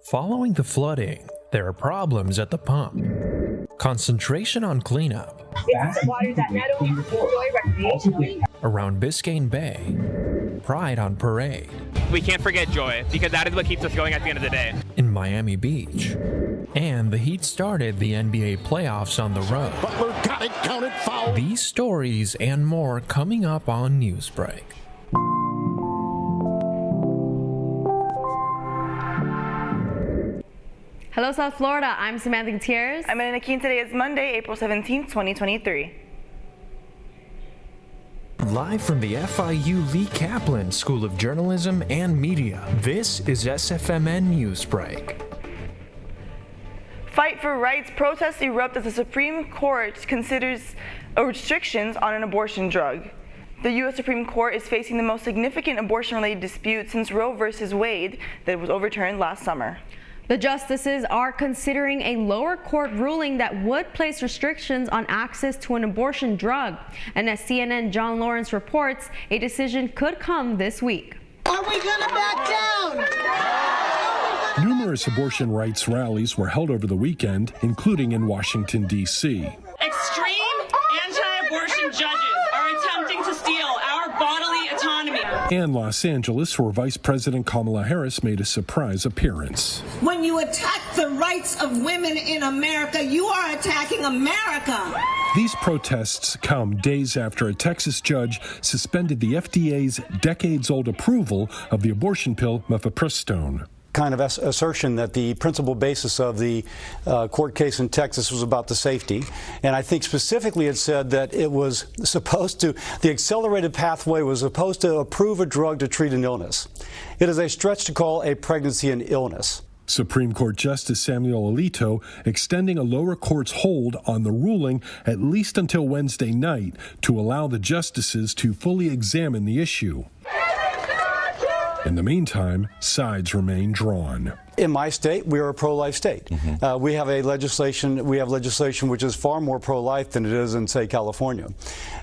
Following the flooding, there are problems at the pump. Concentration on cleanup. It's water that not only enjoy recreationally. Around Biscayne Bay, Pride on Parade. We can't forget joy, because that is what keeps us going at the end of the day. In Miami Beach. And the Heat started the NBA playoffs on the road. Butler got it, counted, foul. These stories and more coming up on Newsbreak. Hello, South Florida. I'm Samantha Gutierrez. I'm Elena Keen. Today is Monday, April 17th, 2023. Live from the FIU Lee Kaplan School of Journalism and Media, this is SFMN Newsbreak. Fight for rights protests erupt as the Supreme Court considers restrictions on an abortion drug. The U.S. Supreme Court is facing the most significant abortion-related dispute since Roe v. Wade that was overturned last summer. The justices are considering a lower court ruling that would place restrictions on access to an abortion drug. And as CNN John Lawrence reports, a decision could come this week. Are we going to back down? Numerous abortion rights rallies were held over the weekend, including in Washington, D.C. Extreme anti-abortion judges are attempting to steal our bodily autonomy. And Los Angeles, where Vice President Kamala Harris made a surprise appearance. When you attack the rights of women in America, you are attacking America. These protests come days after a Texas judge suspended the FDA's decades-old approval of the abortion pill mifepristone. Kind of assertion that the principal basis of the court case in Texas was about the safety. And I think specifically it said that it was supposed to, the accelerated pathway was supposed to approve a drug to treat an illness. It is a stretch to call a pregnancy an illness. Supreme Court Justice Samuel Alito extending a lower court's hold on the ruling at least until Wednesday night to allow the justices to fully examine the issue. In the meantime, sides remain drawn. In my state, we are a pro-life state. We have legislation which is far more pro-life than it is in, say, California.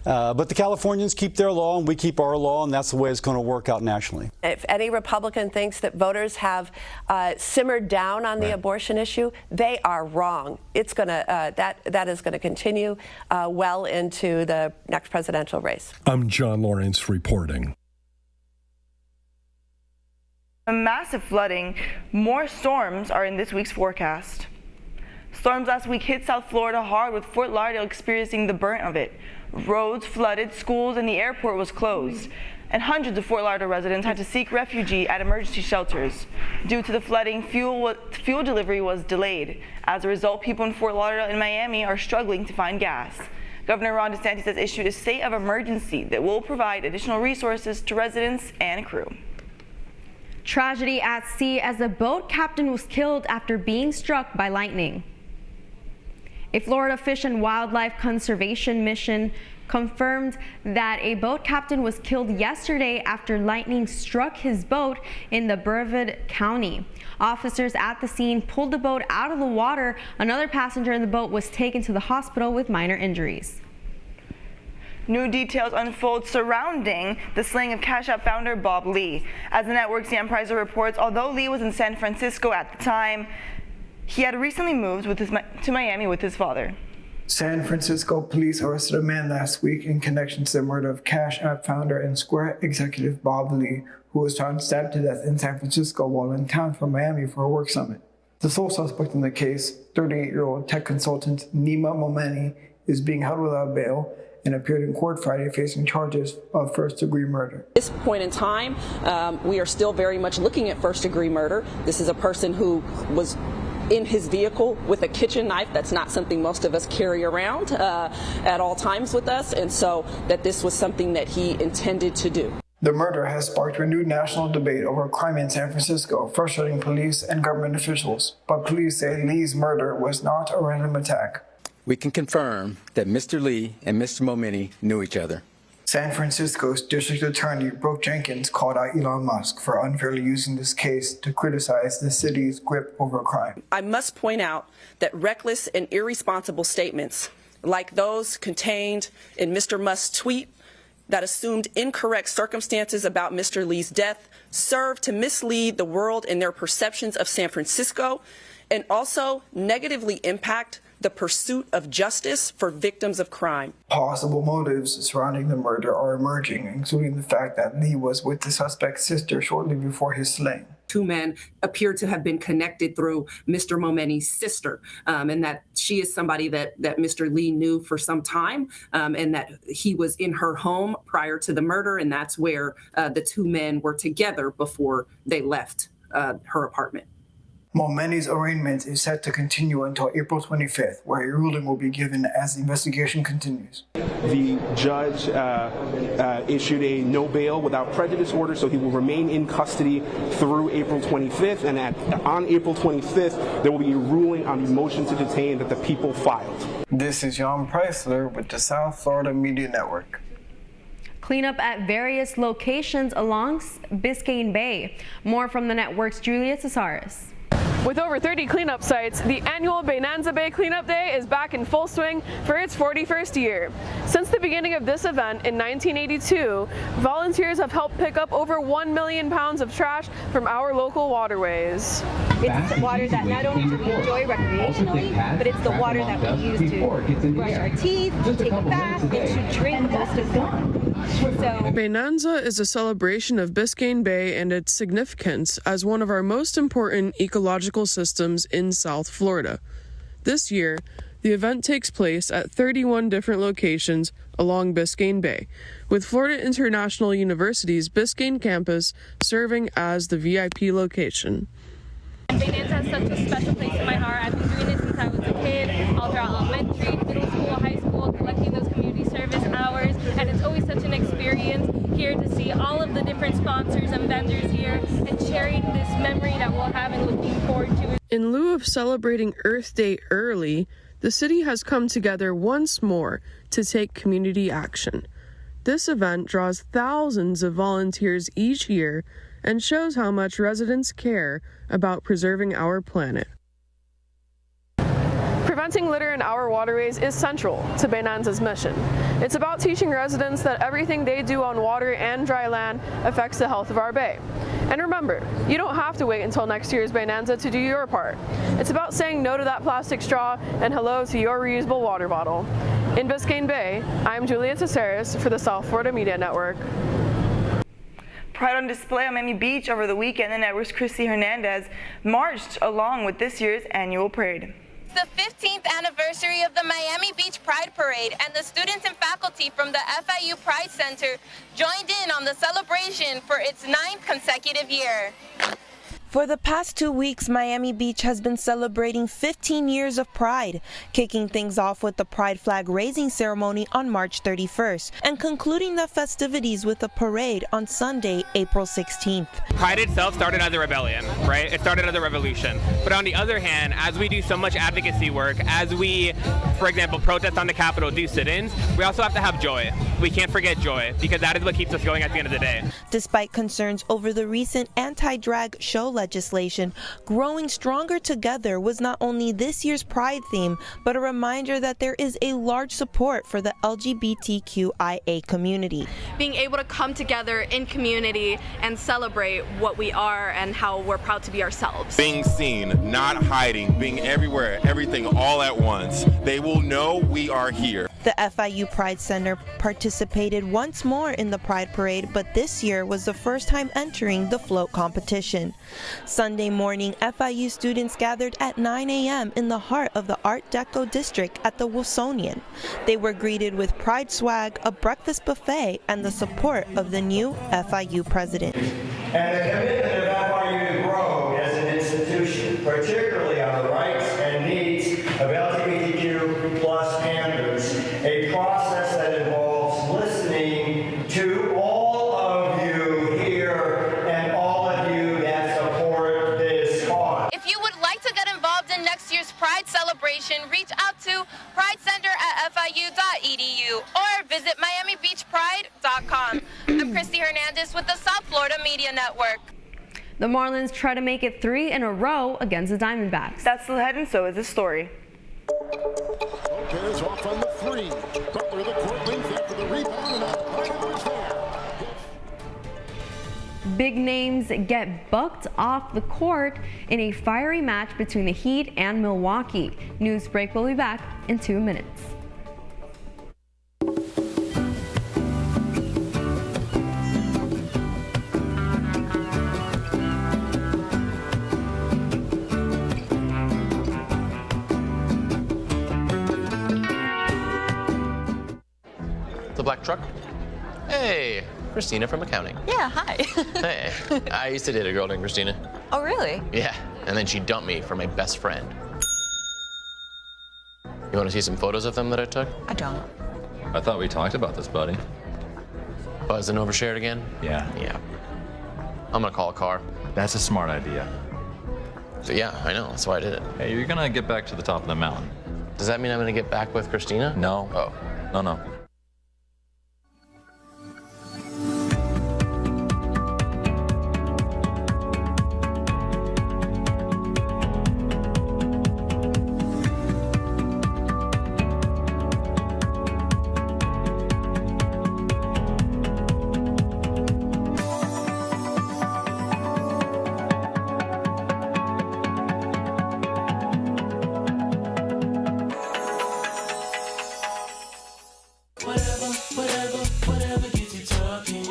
But the Californians keep their law, and we keep our law, and that's the way it's going to work out nationally. If any Republican thinks that voters have simmered down on the abortion issue, they are wrong. It's going to that is going to continue well into the next presidential race. I'm John Lawrence reporting. A massive flooding. More storms are in this week's forecast. Storms last week hit South Florida hard, with Fort Lauderdale experiencing the brunt of it. Roads flooded, schools and the airport was closed, and hundreds of Fort Lauderdale residents had to seek refuge at emergency shelters. Due to the flooding, fuel delivery was delayed. As a result, people in Fort Lauderdale and Miami are struggling to find gas. Governor Ron DeSantis has issued a state of emergency that will provide additional resources to residents and crew. Tragedy at sea as a boat captain was killed after being struck by lightning. A Florida Fish and Wildlife Conservation Mission confirmed that a boat captain was killed yesterday after lightning struck his boat in the Brevard County. Officers at the scene pulled the boat out of the water. Another passenger in the boat was taken to the hospital with minor injuries. New details unfold surrounding the slaying of Cash App founder Bob Lee. As the network's Dan Prizer reports, although Lee was in San Francisco at the time, he had recently moved to Miami with his father. San Francisco police arrested a man last week in connection to the murder of Cash App founder and Square executive Bob Lee, who was found stabbed to death in San Francisco while in town from Miami for a work summit. The sole suspect in the case, 38-year-old tech consultant Nima Momeni, is being held without bail and appeared in court Friday facing charges of first-degree murder. At this point in time, we are still very much looking at first-degree murder. This is a person who was in his vehicle with a kitchen knife. That's not something most of us carry around at all times with us, and so that this was something that he intended to do. The murder has sparked renewed national debate over crime in San Francisco, frustrating police and government officials. But police say Lee's murder was not a random attack. We can confirm that Mr. Lee and Mr. Momeni knew each other. San Francisco's District Attorney Brooke Jenkins called out Elon Musk for unfairly using this case to criticize the city's grip over crime. I must point out that reckless and irresponsible statements like those contained in Mr. Musk's tweet that assumed incorrect circumstances about Mr. Lee's death serve to mislead the world in their perceptions of San Francisco and also negatively impact the pursuit of justice for victims of crime. Possible motives surrounding the murder are emerging, including the fact that Lee was with the suspect's sister shortly before his slaying. Two men appear to have been connected through Mr. Momeni's sister, and that she is somebody that Mr. Lee knew for some time, and that he was in her home prior to the murder, and that's where the two men were together before they left her apartment. Momeni's arraignment is set to continue until April 25th, where a ruling will be given as the investigation continues. The judge issued a no bail without prejudice order, so he will remain in custody through April 25th, and on April 25th, there will be a ruling on the motion to detain that the people filed. This is Jan Preisler with the South Florida Media Network. Cleanup at various locations along Biscayne Bay. More from the network's Julia Cesaris. With over 30 cleanup sites, the annual Bonanza Bay Cleanup Day is back in full swing for its 41st year. Since the beginning of this event in 1982, volunteers have helped pick up over 1 million pounds of trash from our local waterways. It's water that not only do we enjoy recreationally, but it's the water that we use to brush our teeth, to take a bath, and to drink most of it. Bonanza is a celebration of Biscayne Bay and its significance as one of our most important ecological systems in South Florida. This year, the event takes place at 31 different locations along Biscayne Bay, with Florida International University's Biscayne campus serving as the VIP location. Bonanza has such a special place in my heart. I've been doing it since I was a kid, all throughout elementary, middle school, high school, collecting those community service hours, and it's always such an experience here to see all of the different sponsors and vendors here and sharing this memory that we'll have and looking forward to. In lieu of celebrating Earth Day early, the city has come together once more to take community action. This event draws thousands of volunteers each year and shows how much residents care about preserving our planet. Preventing litter in our waterways is central to Bonanza's mission. It's about teaching residents that everything they do on water and dry land affects the health of our bay. And remember, you don't have to wait until next year's Bonanza to do your part. It's about saying no to that plastic straw and hello to your reusable water bottle. In Biscayne Bay, I'm Julia Cesaris for the South Florida Media Network. Pride on display on Miami Beach over the weekend, the network's Christy Hernandez marched along with this year's annual parade. The 15th anniversary of the Miami Beach Pride Parade, and the students and faculty from the FIU Pride Center joined in on the celebration for its 9th consecutive year. For the past 2 weeks, Miami Beach has been celebrating 15 years of Pride, kicking things off with the Pride flag raising ceremony on March 31st, and concluding the festivities with a parade on Sunday, April 16th. Pride itself started as a rebellion, right? It started as a revolution. But on the other hand, as we do so much advocacy work, as we, for example, protest on the Capitol, do sit-ins, we also have to have joy. We can't forget joy, because that is what keeps us going at the end of the day. Despite concerns over the recent anti-drag show legislation, growing stronger together was not only this year's Pride theme, but a reminder that there is a large support for the LGBTQIA community. Being able to come together in community and celebrate what we are and how we're proud to be ourselves. Being seen, not hiding, being everywhere, everything all at once. They will know we are here. The FIU Pride Center participated once more in the Pride Parade, but this year was the first time entering the float competition. Sunday morning, FIU students gathered at 9 a.m. in the heart of the Art Deco district at the Wilsonian. They were greeted with Pride swag, a breakfast buffet, and the support of the new FIU president. And the commitment of FIU to grow as an institution, particularly on the rights and needs of LGBTQ plus standards, a process that involves listening to all of you here and all of you that support this cause. If you would like to get involved in next year's Pride celebration, reach out to pridecenter@fiu.edu or visit miamibeachpride.com. I'm Christy Hernandez with the South Florida Media Network. The Marlins try to make it 3 in a row against the Diamondbacks. That's the head, and so is this story. Bears off on the 3. Butler the court length after the rebound, and Adebayo's there. Big names get bucked off the court in a fiery match between the Heat and Milwaukee. Newsbreak will be back in 2 minutes. The black truck? Hey, Christina from accounting. Yeah, hi. Hey, I used to date a girl named Christina. Oh, really? Yeah, and then she dumped me for my best friend. You want to see some photos of them that I took? I don't. I thought we talked about this, buddy. Buzz and overshared again? Yeah. Yeah. I'm gonna call a car. That's a smart idea. So yeah, I know, that's why I did it. Hey, you're gonna get back to the top of the mountain. Does that mean I'm gonna get back with Christina? No. Oh. No.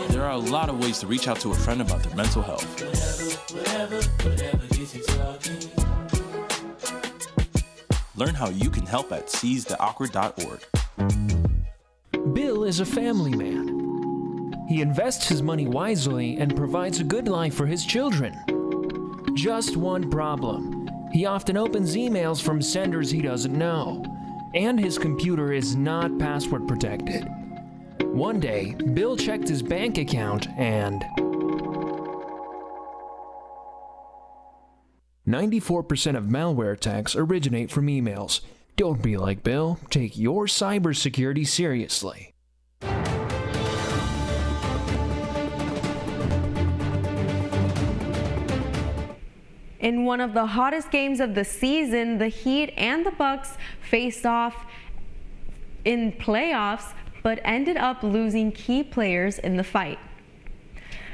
There are a lot of ways to reach out to a friend about their mental health. Learn how you can help at seizetheawkward.org. Bill is a family man. He invests his money wisely and provides a good life for his children. Just one problem. He often opens emails from senders he doesn't know, and his computer is not password protected. One day, Bill checked his bank account and 94% of malware attacks originate from emails. Don't be like Bill. Take your cybersecurity seriously. In one of the hottest games of the season, the Heat and the Bucks faced off in playoffs, but ended up losing key players in the fight.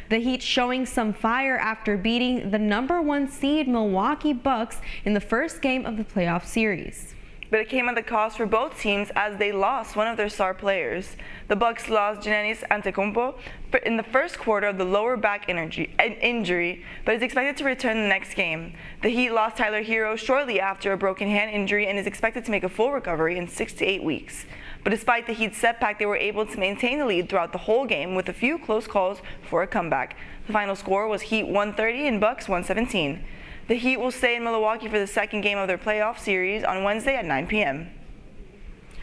The Heat showing some fire after beating the #1 seed Milwaukee Bucks in the first game of the playoff series. But it came at the cost for both teams as they lost one of their star players. The Bucks lost Giannis Antetokounmpo in the first quarter of the lower back injury, but is expected to return the next game. The Heat lost Tyler Hero shortly after a broken hand injury and is expected to make a full recovery in 6 to 8 weeks. But despite the Heat's setback, they were able to maintain the lead throughout the whole game with a few close calls for a comeback. The final score was Heat 130 and Bucks 117. The Heat will stay in Milwaukee for the second game of their playoff series on Wednesday at 9 p.m.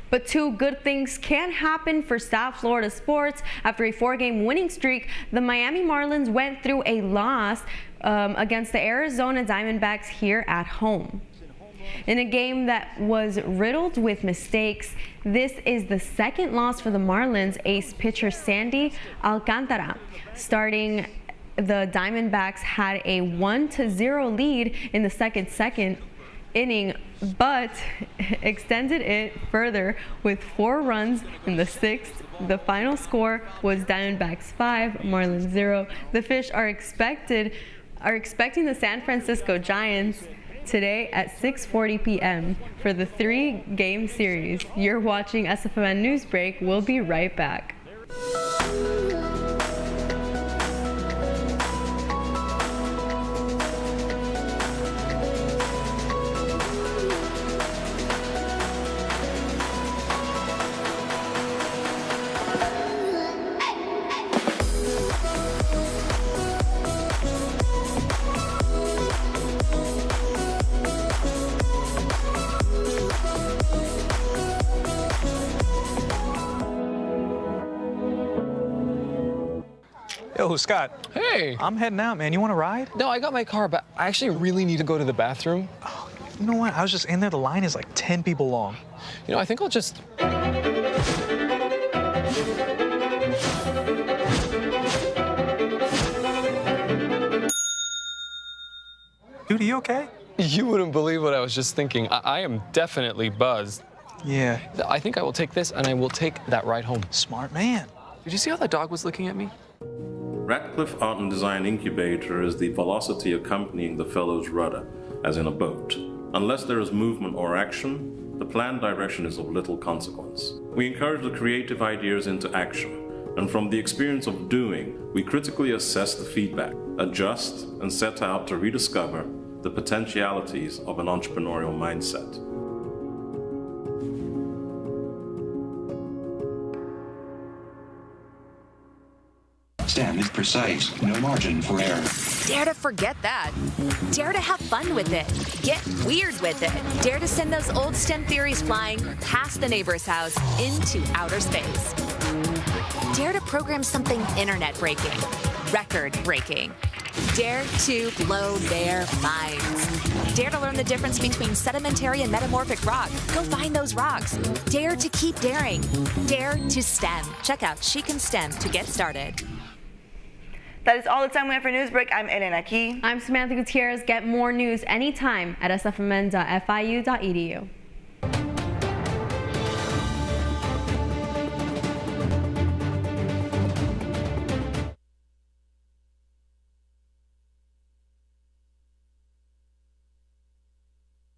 But two good things can happen for South Florida sports. After a 4-game winning streak, the Miami Marlins went through a loss against the Arizona Diamondbacks here at home. In a game that was riddled with mistakes, this is the second loss for the Marlins. Ace pitcher Sandy Alcantara starting the Diamondbacks had a 1-0 lead in the second inning, but extended it further with 4 runs in the 6th. The final score was Diamondbacks 5, Marlins 0. The Fish are expecting the San Francisco Giants today at 6:40 p.m. for the 3-game series. You're watching SFMN Newsbreak. We'll be right back. Yo, Scott. Hey. I'm heading out, man. You want to ride? No, I got my car, but I actually really need to go to the bathroom. Oh, you know what? I was just in there. The line is like 10 people long. You know, I think I'll just... Dude, are you okay? You wouldn't believe what I was just thinking. I am definitely buzzed. Yeah. I think I will take this and I will take that ride home. Smart man. Did you see how that dog was looking at me? Radcliffe Art and Design Incubator is the velocity accompanying the fellow's rudder, as in a boat. Unless there is movement or action, the planned direction is of little consequence. We encourage the creative ideas into action, and from the experience of doing, we critically assess the feedback, adjust, and set out to rediscover the potentialities of an entrepreneurial mindset. STEM is precise, no margin for error. Dare to forget that. Dare to have fun with it. Get weird with it. Dare to send those old STEM theories flying past the neighbor's house into outer space. Dare to program something internet-breaking, record-breaking. Dare to blow their minds. Dare to learn the difference between sedimentary and metamorphic rock. Go find those rocks. Dare to keep daring. Dare to STEM. Check out She Can STEM to get started. That is all the time we have for Newsbreak. I'm Elena Key. I'm Samantha Gutierrez. Get more news anytime at sfmn.fiu.edu.